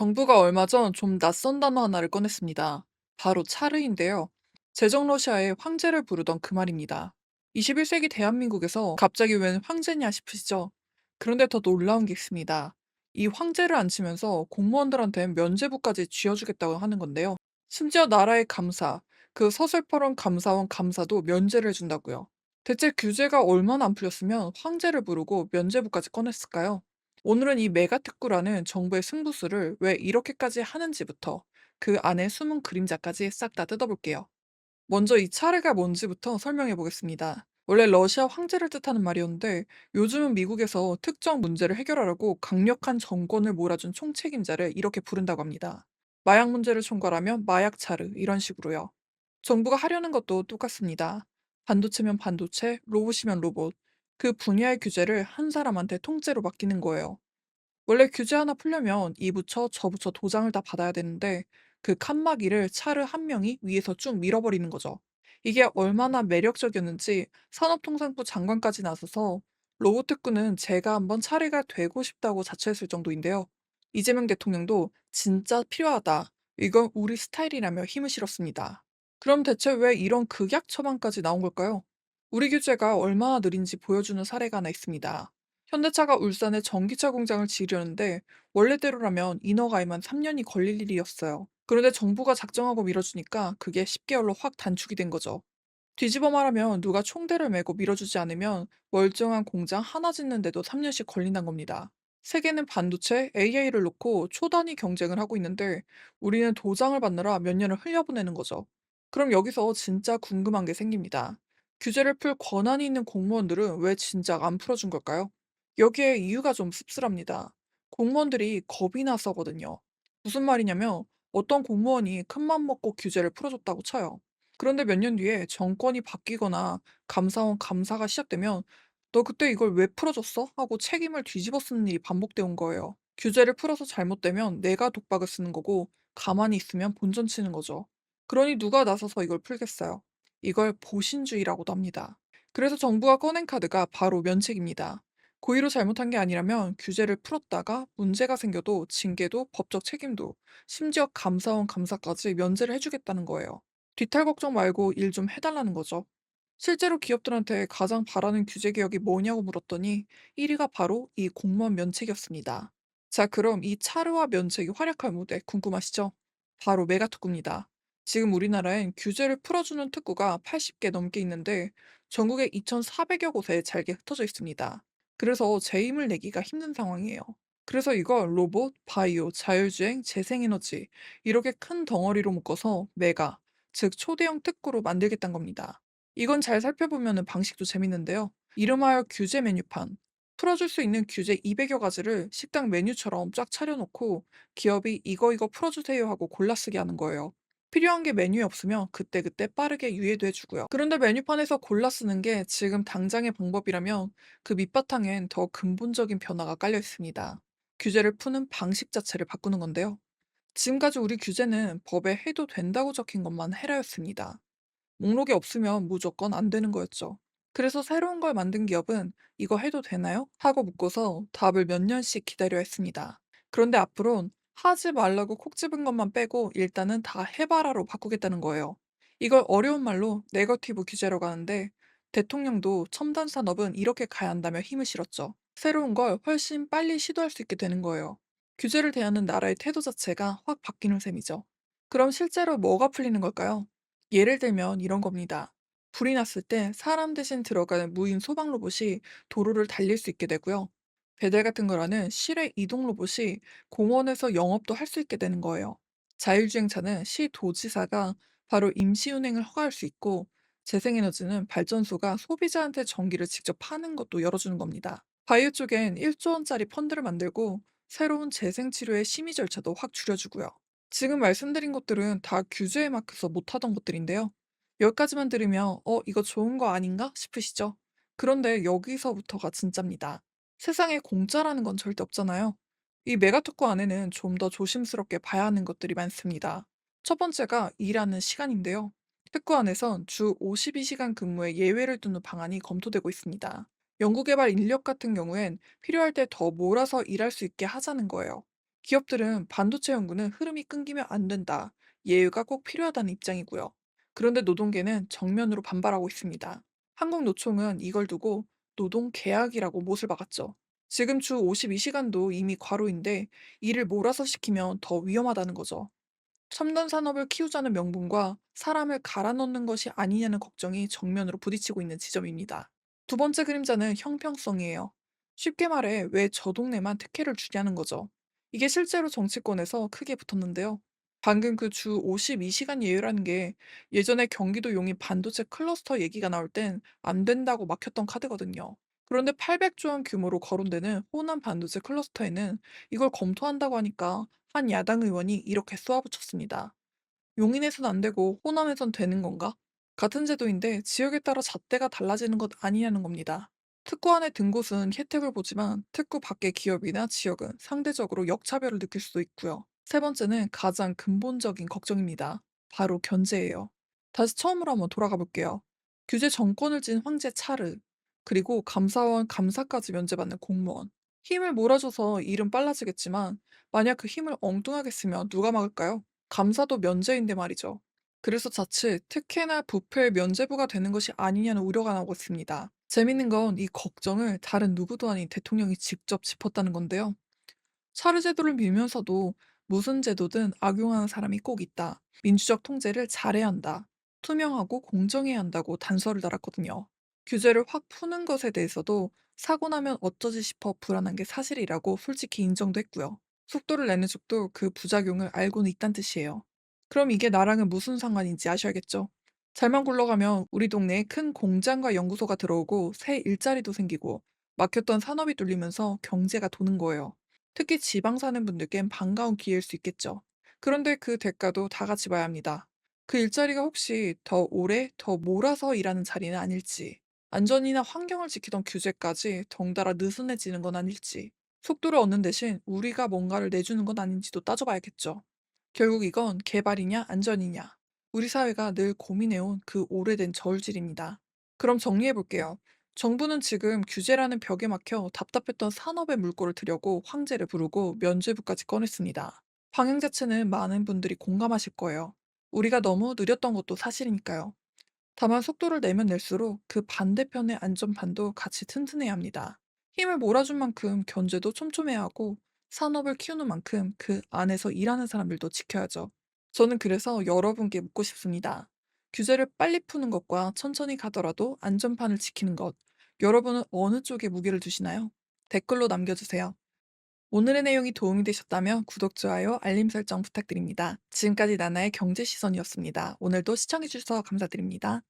정부가 얼마 전 좀 낯선 단어 하나를 꺼냈습니다. 바로 차르인데요. 제정 러시아의 황제를 부르던 그 말입니다. 21세기 대한민국에서 갑자기 웬 황제냐 싶으시죠? 그런데 더 놀라운 게 있습니다. 이 황제를 안 치면서 공무원들한테 면죄부까지 쥐어주겠다고 하는 건데요. 심지어 나라의 감사, 그 서슬퍼런 감사원 감사도 면제를 해준다고요. 대체 규제가 얼마나 안 풀렸으면 황제를 부르고 면죄부까지 꺼냈을까요? 오늘은 이 메가특구라는 정부의 승부수를 왜 이렇게까지 하는지부터 그 안에 숨은 그림자까지 싹 다 뜯어볼게요. 먼저 이 차례가 뭔지부터 설명해 보겠습니다. 원래 러시아 황제를 뜻하는 말이었는데 요즘은 미국에서 특정 문제를 해결하려고 강력한 정권을 몰아준 총책임자를 이렇게 부른다고 합니다. 마약 문제를 총괄하면 마약 차르 이런 식으로요. 정부가 하려는 것도 똑같습니다. 반도체면 반도체, 로봇이면 로봇. 그 분야의 규제를 한 사람한테 통째로 맡기는 거예요. 원래 규제 하나 풀려면 이 부처 저 부처 도장을 다 받아야 되는데 그 칸막이를 차르 한 명이 위에서 쭉 밀어버리는 거죠. 이게 얼마나 매력적이었는지 산업통상부 장관까지 나서서 로봇 특구는 제가 한번 차례가 되고 싶다고 자처했을 정도인데요. 이재명 대통령도 진짜 필요하다. 이건 우리 스타일이라며 힘을 실었습니다. 그럼 대체 왜 이런 극약 처방까지 나온 걸까요? 우리 규제가 얼마나 느린지 보여주는 사례가 하나 있습니다. 현대차가 울산에 전기차 공장을 지으려는데 원래대로라면 인허가에만 3년이 걸릴 일이었어요. 그런데 정부가 작정하고 밀어주니까 그게 10개월로 확 단축이 된 거죠. 뒤집어 말하면 누가 총대를 메고 밀어주지 않으면 멀쩡한 공장 하나 짓는데도 3년씩 걸린다는 겁니다. 세계는 반도체, AI를 놓고 초단위 경쟁을 하고 있는데 우리는 도장을 받느라 몇 년을 흘려보내는 거죠. 그럼 여기서 진짜 궁금한 게 생깁니다. 규제를 풀 권한이 있는 공무원들은 왜 진작 안 풀어준 걸까요? 여기에 이유가 좀 씁쓸합니다. 공무원들이 겁이 나서거든요. 무슨 말이냐면 어떤 공무원이 큰맘 먹고 규제를 풀어줬다고 쳐요. 그런데 몇 년 뒤에 정권이 바뀌거나 감사원 감사가 시작되면 "너 그때 이걸 왜 풀어줬어?" 하고 책임을 뒤집어 쓰는 일이 반복돼 온 거예요. 규제를 풀어서 잘못되면 내가 독박을 쓰는 거고 가만히 있으면 본전 치는 거죠. 그러니 누가 나서서 이걸 풀겠어요. 이걸 보신주의라고도 합니다. 그래서 정부가 꺼낸 카드가 바로 면책입니다. 고의로 잘못한 게 아니라면 규제를 풀었다가 문제가 생겨도 징계도 법적 책임도 심지어 감사원 감사까지 면제를 해주겠다는 거예요. 뒤탈 걱정 말고 일 좀 해달라는 거죠. 실제로 기업들한테 가장 바라는 규제 개혁이 뭐냐고 물었더니 1위가 바로 이 공무원 면책이었습니다. 자, 그럼 이 차르와 면책이 활약할 무대 궁금하시죠? 바로 메가특구입니다. 지금 우리나라엔 규제를 풀어주는 특구가 80개 넘게 있는데 전국에 2,400여 곳에 잘게 흩어져 있습니다. 그래서 제 힘을 내기가 힘든 상황이에요. 그래서 이걸 로봇, 바이오, 자율주행, 재생에너지 이렇게 큰 덩어리로 묶어서 메가, 즉 초대형 특구로 만들겠다는 겁니다. 이건 잘 살펴보면 방식도 재밌는데요. 이름하여 규제 메뉴판. 풀어줄 수 있는 규제 200여 가지를 식당 메뉴처럼 쫙 차려놓고 기업이 이거 풀어주세요 하고 골라쓰게 하는 거예요. 필요한 게 메뉴에 없으면 그때그때 빠르게 유예도 해주고요. 그런데 메뉴판에서 골라 쓰는 게 지금 당장의 방법이라면 그 밑바탕엔 더 근본적인 변화가 깔려 있습니다. 규제를 푸는 방식 자체를 바꾸는 건데요. 지금까지 우리 규제는 법에 해도 된다고 적힌 것만 헤라였습니다. 목록이 없으면 무조건 안 되는 거였죠. 그래서 새로운 걸 만든 기업은 "이거 해도 되나요?" 하고 묻고서 답을 몇 년씩 기다려야 했습니다. 그런데 앞으론 하지 말라고 콕 집은 것만 빼고 일단은 다 해봐라로 바꾸겠다는 거예요. 이걸 어려운 말로 네거티브 규제라고 하는데 대통령도 첨단 산업은 이렇게 가야 한다며 힘을 실었죠. 새로운 걸 훨씬 빨리 시도할 수 있게 되는 거예요. 규제를 대하는 나라의 태도 자체가 확 바뀌는 셈이죠. 그럼 실제로 뭐가 풀리는 걸까요? 예를 들면 이런 겁니다. 불이 났을 때 사람 대신 들어가는 무인 소방 로봇이 도로를 달릴 수 있게 되고요. 배달 같은 거라는 실외 이동 로봇이 공원에서 영업도 할 수 있게 되는 거예요. 자율주행차는 시 도지사가 바로 임시운행을 허가할 수 있고, 재생에너지는 발전소가 소비자한테 전기를 직접 파는 것도 열어주는 겁니다. 바이오 쪽엔 1조 원짜리 펀드를 만들고 새로운 재생치료의 심의 절차도 확 줄여주고요. 지금 말씀드린 것들은 다 규제에 막혀서 못하던 것들인데요. 여기까지만 들으면 이거 좋은 거 아닌가 싶으시죠? 그런데 여기서부터가 진짜입니다. 세상에 공짜라는 건 절대 없잖아요. 이 메가특구 안에는 좀 더 조심스럽게 봐야 하는 것들이 많습니다. 첫 번째가 일하는 시간인데요. 특구 안에선 주 52시간 근무에 예외를 두는 방안이 검토되고 있습니다. 연구개발 인력 같은 경우엔 필요할 때 더 몰아서 일할 수 있게 하자는 거예요. 기업들은 반도체 연구는 흐름이 끊기면 안 된다. 예유가 꼭 필요하다는 입장이고요. 그런데 노동계는 정면으로 반발하고 있습니다. 한국노총은 이걸 두고 노동계약이라고 못을 박았죠. 지금 주 52시간도 이미 과로인데 일을 몰아서 시키면 더 위험하다는 거죠. 첨단 산업을 키우자는 명분과 사람을 갈아 넣는 것이 아니냐는 걱정이 정면으로 부딪히고 있는 지점입니다. 두 번째 그림자는 형평성이에요. 쉽게 말해 왜 저 동네만 특혜를 주냐는 거죠. 이게 실제로 정치권에서 크게 붙었는데요. 방금 그 주 52시간 예외라는 게 예전에 경기도 용인 반도체 클러스터 얘기가 나올 땐 안 된다고 막혔던 카드거든요. 그런데 800조 원 규모로 거론되는 호남 반도체 클러스터에는 이걸 검토한다고 하니까 한 야당 의원이 이렇게 쏘아붙였습니다. 용인에선 안 되고 호남에선 되는 건가? 같은 제도인데 지역에 따라 잣대가 달라지는 것 아니냐는 겁니다. 특구 안에 든 곳은 혜택을 보지만 특구 밖의 기업이나 지역은 상대적으로 역차별을 느낄 수도 있고요. 세 번째는 가장 근본적인 걱정입니다. 바로 견제예요. 다시 처음으로 한번 돌아가 볼게요. 규제 정권을 쥔 황제 차르, 그리고 감사원 감사까지 면제받는 공무원. 힘을 몰아줘서 일은 빨라지겠지만 만약 그 힘을 엉뚱하게 쓰면 누가 막을까요? 감사도 면제인데 말이죠. 그래서 자칫 특혜나 부패 면제부가 되는 것이 아니냐는 우려가 나오고 있습니다. 재밌는 건 이 걱정을 다른 누구도 아닌 대통령이 직접 짚었다는 건데요. 차르 제도를 밀면서도 무슨 제도든 악용하는 사람이 꼭 있다. 민주적 통제를 잘해야 한다. 투명하고 공정해야 한다고 단서를 달았거든요. 규제를 확 푸는 것에 대해서도 사고 나면 어쩌지 싶어 불안한 게 사실이라고 솔직히 인정도 했고요. 속도를 내는 쪽도 그 부작용을 알고는 있단 뜻이에요. 그럼 이게 나랑은 무슨 상관인지 아셔야겠죠? 잘만 굴러가면 우리 동네에 큰 공장과 연구소가 들어오고 새 일자리도 생기고 막혔던 산업이 뚫리면서 경제가 도는 거예요. 특히 지방 사는 분들께는 반가운 기회일 수 있겠죠. 그런데 그 대가도 다 같이 봐야 합니다. 그 일자리가 혹시 더 오래, 더 몰아서 일하는 자리는 아닐지, 안전이나 환경을 지키던 규제까지 덩달아 느슨해지는 건 아닐지, 속도를 얻는 대신 우리가 뭔가를 내주는 건 아닌지도 따져봐야겠죠. 결국 이건 개발이냐, 안전이냐. 우리 사회가 늘 고민해온 그 오래된 저울질입니다. 그럼 정리해볼게요. 정부는 지금 규제라는 벽에 막혀 답답했던 산업의 물꼬를 트려고 황제를 부르고 면죄부까지 꺼냈습니다. 방향 자체는 많은 분들이 공감하실 거예요. 우리가 너무 느렸던 것도 사실이니까요. 다만 속도를 내면 낼수록 그 반대편의 안전판도 같이 튼튼해야 합니다. 힘을 몰아준 만큼 견제도 촘촘해야 하고 산업을 키우는 만큼 그 안에서 일하는 사람들도 지켜야죠. 저는 그래서 여러분께 묻고 싶습니다. 규제를 빨리 푸는 것과 천천히 가더라도 안전판을 지키는 것, 여러분은 어느 쪽에 무게를 두시나요? 댓글로 남겨주세요. 오늘의 내용이 도움이 되셨다면 구독, 좋아요, 알림 설정 부탁드립니다. 지금까지 나나의 경제시선이었습니다. 오늘도 시청해주셔서 감사드립니다.